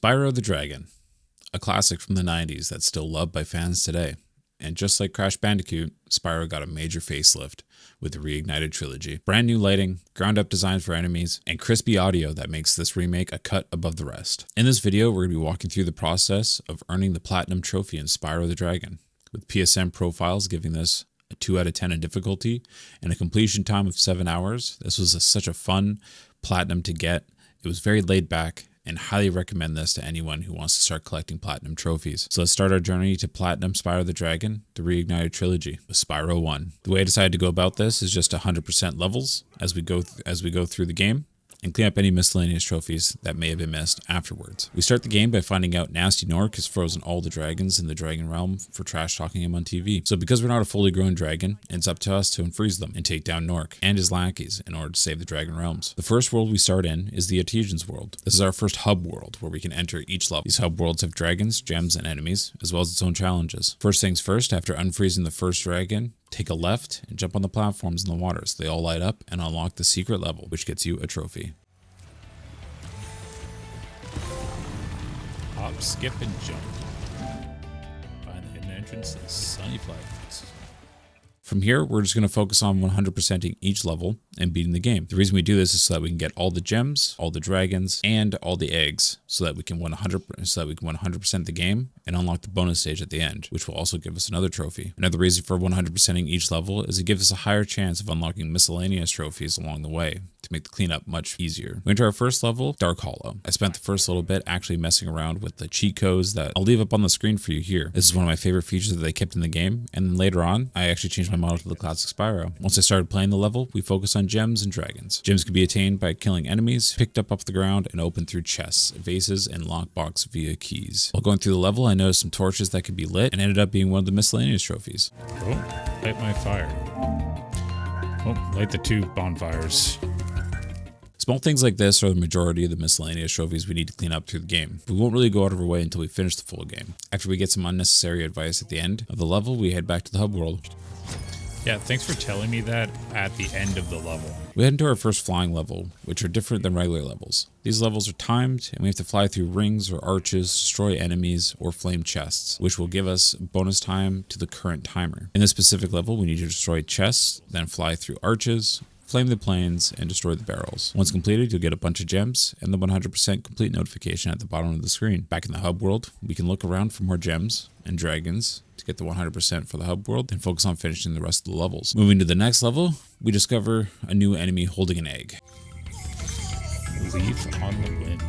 Spyro the Dragon, a classic from the 90s that's still loved by fans today. And just like Crash Bandicoot, Spyro got a major facelift with the Reignited Trilogy. Brand new lighting, ground up designs for enemies, and crispy audio that makes this remake a cut above the rest. In this video, we're going to be walking through the process of earning the Platinum Trophy in Spyro the Dragon, with PSN profiles giving this a 2 out of 10 in difficulty and a completion time of 7 hours. This was such a fun Platinum to get. It was very laid back, and highly recommend this to anyone who wants to start collecting Platinum trophies. So let's start our journey to Platinum Spyro the Dragon, the Reignited Trilogy, with Spyro 1. The way I decided to go about this is just 100% levels as we go through the game, and clean up any miscellaneous trophies that may have been missed afterwards. We start the game by finding out Gnasty has frozen all the dragons in the dragon realm for trash talking him on TV. So because we're not a fully grown dragon, it's up to us to unfreeze them and take down Nork and his lackeys in order to save the dragon realms. The first world we start in is the Artisians world. This is our first hub world where we can enter each level. These hub worlds have dragons, gems, and enemies, as well as its own challenges. First things first, after unfreezing the first dragon, take a left and jump on the platforms in the water so they all light up and unlock the secret level, which gets you a trophy. Hop, skip, and jump. Find the hidden entrance to the Sunny Flagpoints. From here, we're just going to focus on 100%ing each level and beating the game. The reason we do this is so that we can get all the gems, all the dragons, and all the eggs, so that we can 100% the game and unlock the bonus stage at the end, which will also give us another trophy. Another reason for 100%ing each level is it gives us a higher chance of unlocking miscellaneous trophies along the way to make the cleanup much easier. We enter our first level, Dark Hollow. I spent the first little bit actually messing around with the cheat codes that I'll leave up on the screen for you here. This is one of my favorite features that they kept in the game, and then later on, I actually changed my model to the classic Spyro. Once I started playing the level, we focus on gems and dragons. Gems can be attained by killing enemies, picked up off the ground, and opened through chests, vases, and lockbox via keys. While going through the level, I noticed some torches that could be lit, and ended up being one of the miscellaneous trophies. Oh, light my fire. Oh, light the 2 bonfires. Small things like this are the majority of the miscellaneous trophies we need to clean up through the game. We won't really go out of our way until we finish the full game. After we get some unnecessary advice at the end of the level, we head back to the hub world. Yeah, thanks for telling me that at the end of the level. We head into our first flying level, which are different than regular levels. These levels are timed, and we have to fly through rings or arches, destroy enemies, or flame chests, which will give us bonus time to the current timer. In this specific level, we need to destroy chests, then fly through arches, flame the planes, and destroy the barrels. Once completed, you'll get a bunch of gems and the 100% complete notification at the bottom of the screen. Back in the hub world, we can look around for more gems and dragons to get the 100% for the hub world and focus on finishing the rest of the levels. Moving to the next level, we discover a new enemy holding an egg. Leaf on the wind.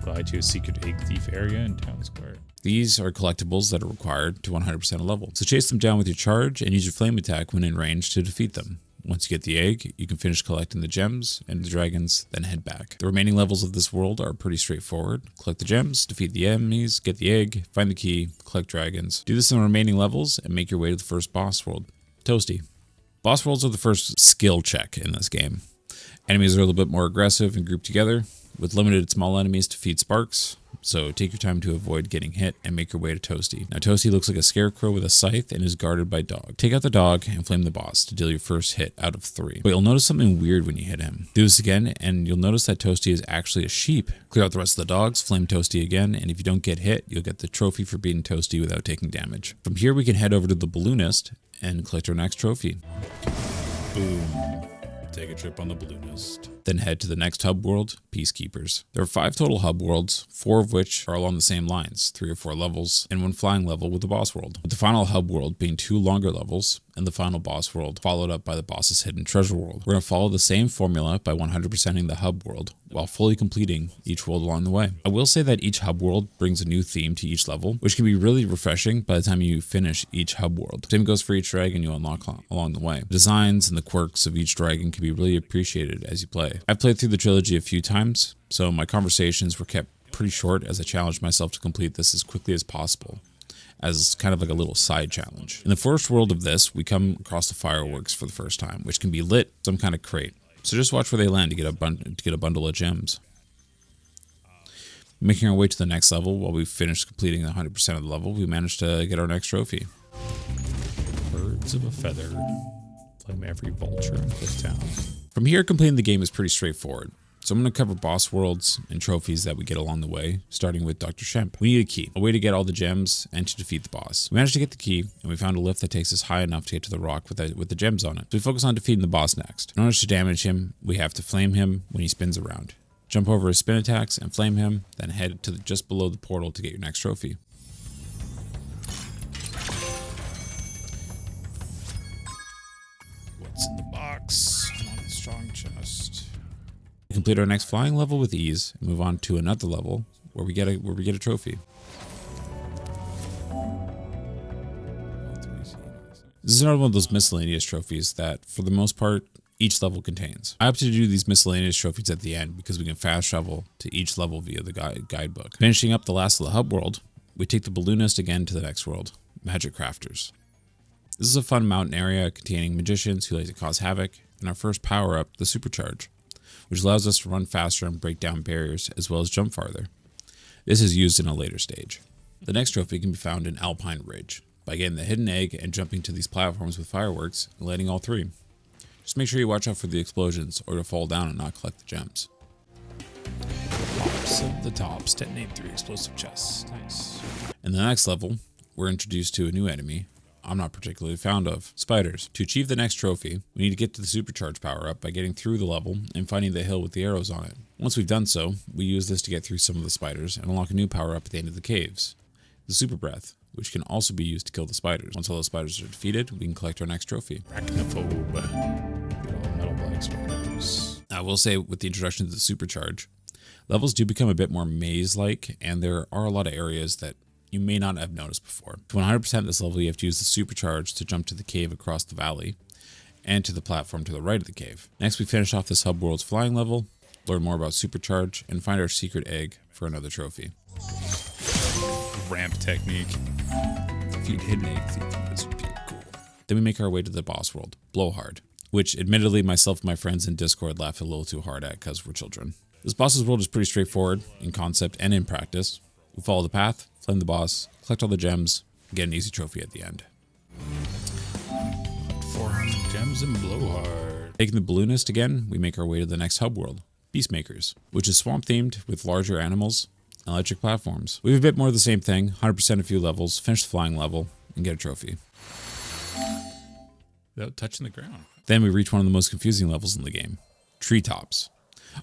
Fly to a secret egg thief area in town square. These are collectibles that are required to 100% a level. So chase them down with your charge and use your flame attack when in range to defeat them. Once you get the egg, you can finish collecting the gems and the dragons, then head back. The remaining levels of this world are pretty straightforward. Collect the gems, defeat the enemies, get the egg, find the key, collect dragons. Do this in the remaining levels and make your way to the first boss world, Toasty. Boss worlds are the first skill check in this game. Enemies are a little bit more aggressive and grouped together. With limited small enemies to feed sparks, so take your time to avoid getting hit and make your way to Toasty. Now Toasty looks like a scarecrow with a scythe and is guarded by dog. Take out the dog and flame the boss to deal your first hit out of 3. But you'll notice something weird when you hit him. Do this again and you'll notice that Toasty is actually a sheep. Clear out the rest of the dogs, flame Toasty again, and if you don't get hit, you'll get the trophy for beating Toasty without taking damage. From here we can head over to the balloonist and collect our next trophy. Boom. Take a trip on the balloonist. Then head to the next hub world, Peacekeepers. There are 5 total hub worlds, 4 of which are along the same lines, 3 or 4 levels, and 1 flying level with the boss world. With the final hub world being 2 longer levels, and the final boss world followed up by the boss's hidden treasure world. We're going to follow the same formula by 100%ing the hub world, while fully completing each world along the way. I will say that each hub world brings a new theme to each level, which can be really refreshing by the time you finish each hub world. Same goes for each dragon you unlock along the way. The designs and the quirks of each dragon can be really appreciated as you play. I've played through the trilogy a few times, so my conversations were kept pretty short as I challenged myself to complete this as quickly as possible, as kind of like a little side challenge. In the first world of this, we come across the fireworks for the first time, which can be lit some kind of crate. So just watch where they land to get a bundle of gems. Making our way to the next level, while we finished completing 100% of the level, we managed to get our next trophy. Birds of a feather. Flame every vulture in this town. From here, completing the game is pretty straightforward. So I'm going to cover boss worlds and trophies that we get along the way, starting with Dr. Shemp. We need a key, a way to get all the gems and to defeat the boss. We managed to get the key, and we found a lift that takes us high enough to get to the rock with the gems on it. So we focus on defeating the boss next. In order to damage him, we have to flame him when he spins around. Jump over his spin attacks and flame him, then head to just below the portal to get your next trophy. What's in the box? Come on, strong chest. We complete our next flying level with ease and move on to another level where we get a trophy. This is another one of those miscellaneous trophies that, for the most part, each level contains. I opted to do these miscellaneous trophies at the end because we can fast travel to each level via the guidebook. Finishing up the last of the hub world, we take the balloonist again to the next world, Magic Crafters. This is a fun mountain area containing magicians who like to cause havoc, and our first power-up, the Supercharge, which allows us to run faster and break down barriers as well as jump farther. This is used in a later stage. The next trophy can be found in Alpine Ridge by getting the hidden egg and jumping to these platforms with fireworks and lighting all three. Just make sure you watch out for the explosions or to fall down and not collect the gems. Pops of the tops. Detonate 3 explosive chests. Nice. In the next level, we're introduced to a new enemy I'm not particularly fond of, spiders. To achieve the next trophy, we need to get to the supercharge power up by getting through the level and finding the hill with the arrows on it. Once we've done so, we use this to get through some of the spiders and unlock a new power up at the end of the caves, the super breath, which can also be used to kill the spiders. Once all the spiders are defeated, we can collect our next trophy. Arachnophobe. Get all metal black spiders. I will say, with the introduction to the supercharge, levels do become a bit more maze-like, and there are a lot of areas that you may not have noticed before. To 100% this level, you have to use the supercharge to jump to the cave across the valley and to the platform to the right of the cave. Next, we finish off this hub world's flying level, learn more about supercharge, and find our secret egg for another trophy. Ramp technique. Defeat hidden eggs. This would be cool. Then we make our way to the boss world, Blowhard, which admittedly myself and my friends in Discord laughed a little too hard at because we're children. This boss's world is pretty straightforward in concept and in practice. We follow the path, flame the boss, collect all the gems, and get an easy trophy at the end. 400 gems and Blowhard. Taking the balloonist again, we make our way to the next hub world, Beastmakers, which is swamp themed with larger animals and electric platforms. We have a bit more of the same thing, 100% a few levels, finish the flying level, and get a trophy. Without touching the ground. Then we reach one of the most confusing levels in the game, Treetops.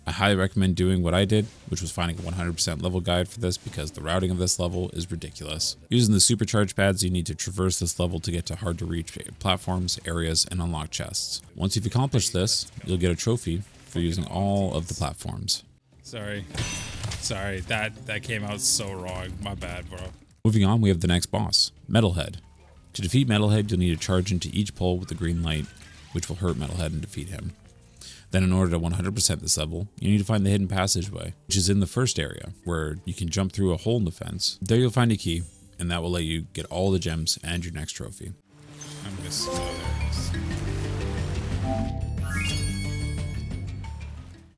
I highly recommend doing what I did, which was finding a 100% level guide for this because the routing of this level is ridiculous. Using the supercharge pads, you need to traverse this level to get to hard to reach platforms, areas, and unlock chests. Once you've accomplished this, you'll get a trophy for using all of the platforms. Sorry, that came out so wrong. My bad, bro. Moving on, we have the next boss, Metalhead. To defeat Metalhead, you'll need to charge into each pole with the green light, which will hurt Metalhead and defeat him. Then in order to 100% this level, you need to find the hidden passageway, which is in the first area, where you can jump through a hole in the fence. There you'll find a key, and that will let you get all the gems and your next trophy. I'm missing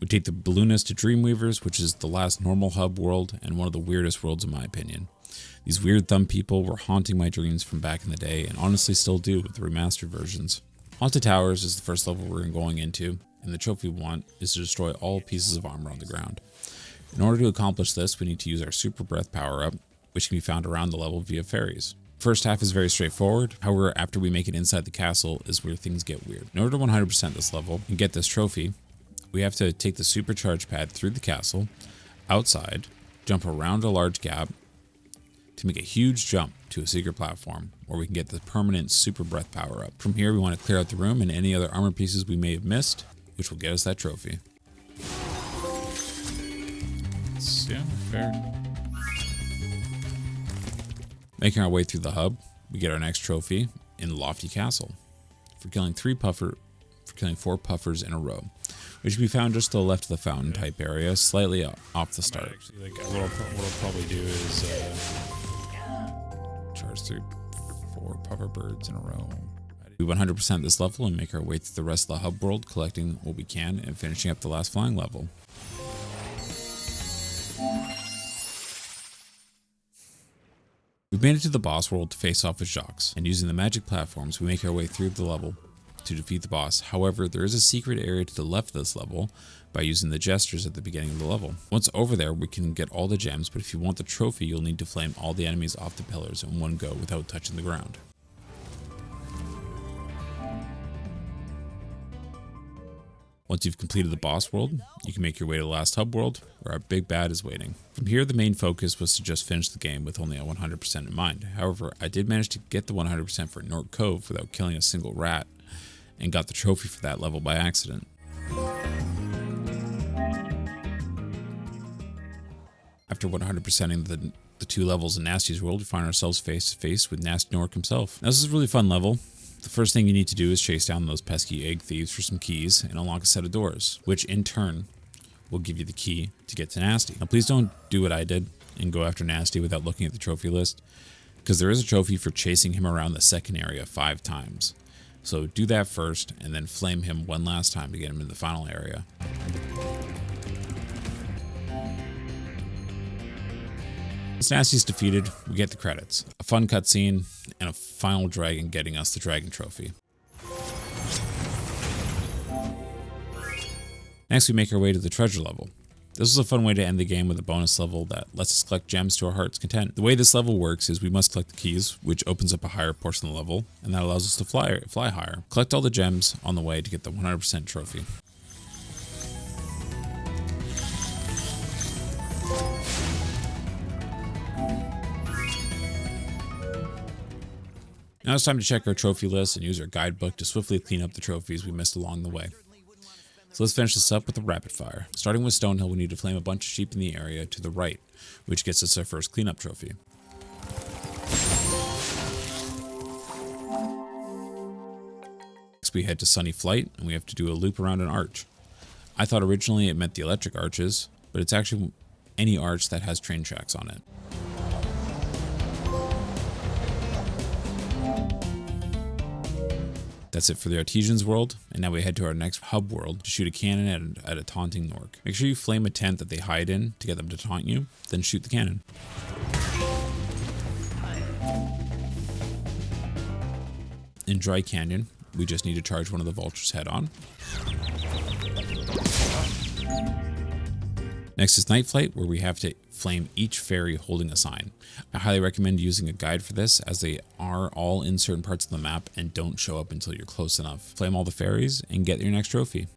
We take the balloonist to Dreamweavers, which is the last normal hub world and one of the weirdest worlds in my opinion. These weird thumb people were haunting my dreams from back in the day, and honestly still do with the remastered versions. Haunted Towers is the first level we're going into, and the trophy we want is to destroy all pieces of armor on the ground. In order to accomplish this, we need to use our Super Breath power-up, which can be found around the level via fairies. First half is very straightforward, however, after we make it inside the castle is where things get weird. In order to 100% this level and get this trophy, we have to take the supercharge pad through the castle, outside, jump around a large gap, to make a huge jump to a secret platform where we can get the permanent Super Breath power-up. From here, we want to clear out the room and any other armor pieces we may have missed, which will get us that trophy. Yeah, fair. Making our way through the hub, we get our next trophy in Lofty Castle for killing 4 puffers in a row, which can be found just to the left of the fountain type area, slightly off the start. Actually, what I'll probably do is Charge through 4 puffer birds in a row. We 100% this level and make our way through the rest of the hub world, collecting what we can and finishing up the last flying level. We've made it to the boss world to face off with Jacques, and using the magic platforms, we make our way through the level to defeat the boss. However, there is a secret area to the left of this level by using the gestures at the beginning of the level. Once over there, we can get all the gems, but if you want the trophy, you'll need to flame all the enemies off the pillars in one go without touching the ground. Once you've completed the boss world, you can make your way to the last hub world, where our big bad is waiting. From here, the main focus was to just finish the game with only a 100% in mind. However, I did manage to get the 100% for North Cove without killing a single rat, and got the trophy for that level by accident. After 100%ing the 2 levels in Gnasty's world, we find ourselves face to face with Gnasty Nork himself. Now, this is a really fun level. The first thing you need to do is chase down those pesky egg thieves for some keys and unlock a set of doors, which in turn will give you the key to get to Gnasty. Now, please don't do what I did and go after Gnasty without looking at the trophy list, because there is a trophy for chasing him around the second area 5 times. So do that first, and then flame him one last time to get him in the final area. Once Gnasty's defeated, we get the credits, a fun cutscene, and a final dragon getting us the dragon trophy. Next, we make our way to the treasure level. This is a fun way to end the game with a bonus level that lets us collect gems to our heart's content. The way this level works is we must collect the keys, which opens up a higher portion of the level, and that allows us to fly higher. Collect all the gems on the way to get the 100% trophy. Now it's time to check our trophy list and use our guidebook to swiftly clean up the trophies we missed along the way. So let's finish this up with a rapid fire. Starting with Stonehill, we need to flame a bunch of sheep in the area to the right, which gets us our first cleanup trophy. Next we head to Sunny Flight, and we have to do a loop around an arch. I thought originally it meant the electric arches, but it's actually any arch that has train tracks on it. That's it for the Artisians world, and now we head to our next hub world to shoot a cannon at a taunting Nork. Make sure you flame a tent that they hide in to get them to taunt you, then shoot the cannon. In Dry Canyon, we just need to charge one of the vultures head on. Next is Night Flight, where we have to flame each fairy holding a sign. I highly recommend using a guide for this, as they are all in certain parts of the map and don't show up until you're close enough. Flame all the fairies and get your next trophy.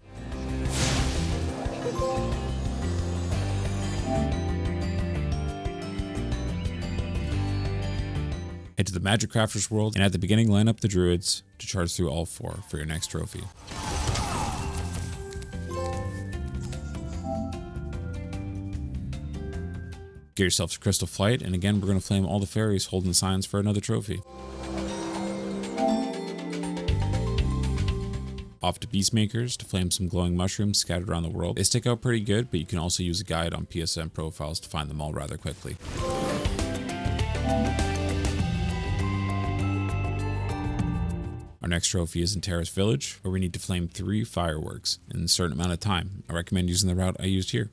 Head to the Magic Crafters world, and at the beginning line up the druids to charge through all 4 for your next trophy. Get yourself to Crystal Flight, and again we're going to flame all the fairies holding signs for another trophy. Off to Beastmakers to flame some glowing mushrooms scattered around the world. They stick out pretty good, but you can also use a guide on PSN profiles to find them all rather quickly. Our next trophy is in Terrace Village, where we need to flame 3 fireworks in a certain amount of time. I recommend using the route I used here.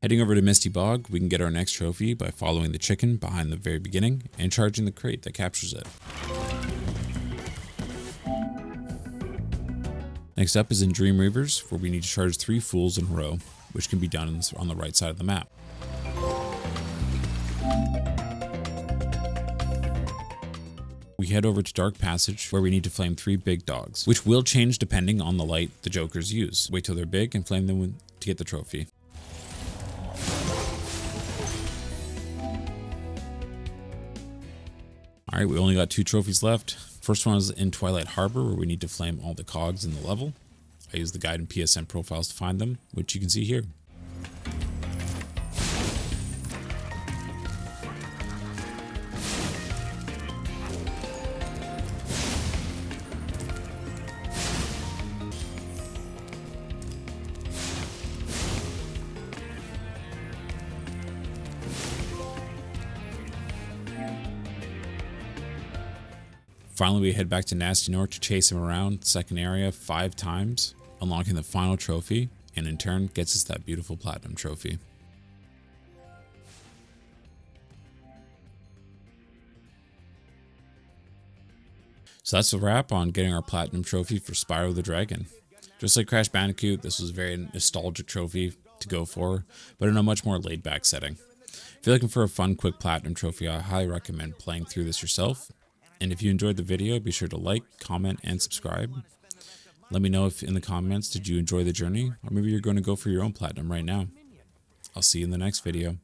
Heading over to Misty Bog, we can get our next trophy by following the chicken behind the very beginning and charging the crate that captures it. Next up is in Dream Reavers, where we need to charge 3 fools in a row, which can be done on the right side of the map. We head over to Dark Passage, where we need to flame 3 big dogs, which will change depending on the light the jokers use. Wait till they're big and flame them to get the trophy. Alright, we only got 2 trophies left. First one is in Twilight Harbor, where we need to flame all the cogs in the level. I use the guide and PSN profiles to find them, which you can see here. Finally, we head back to Gnasty North to chase him around the second area 5 times, unlocking the final trophy, and in turn gets us that beautiful platinum trophy. So that's a wrap on getting our platinum trophy for Spyro the Dragon. Just like Crash Bandicoot, this was a very nostalgic trophy to go for, but in a much more laid back setting. If you're looking for a fun, quick platinum trophy, I highly recommend playing through this yourself. And if you enjoyed the video, be sure to like, comment, and subscribe. Let me know if in the comments, did you enjoy the journey? Or maybe you're going to go for your own platinum right now. I'll see you in the next video.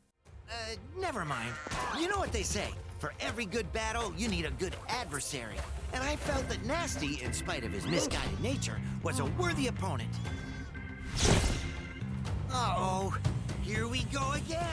Never mind. You know what they say. For every good battle, you need a good adversary. And I felt that Gnasty, in spite of his misguided nature, was a worthy opponent. Uh-oh. Here we go again.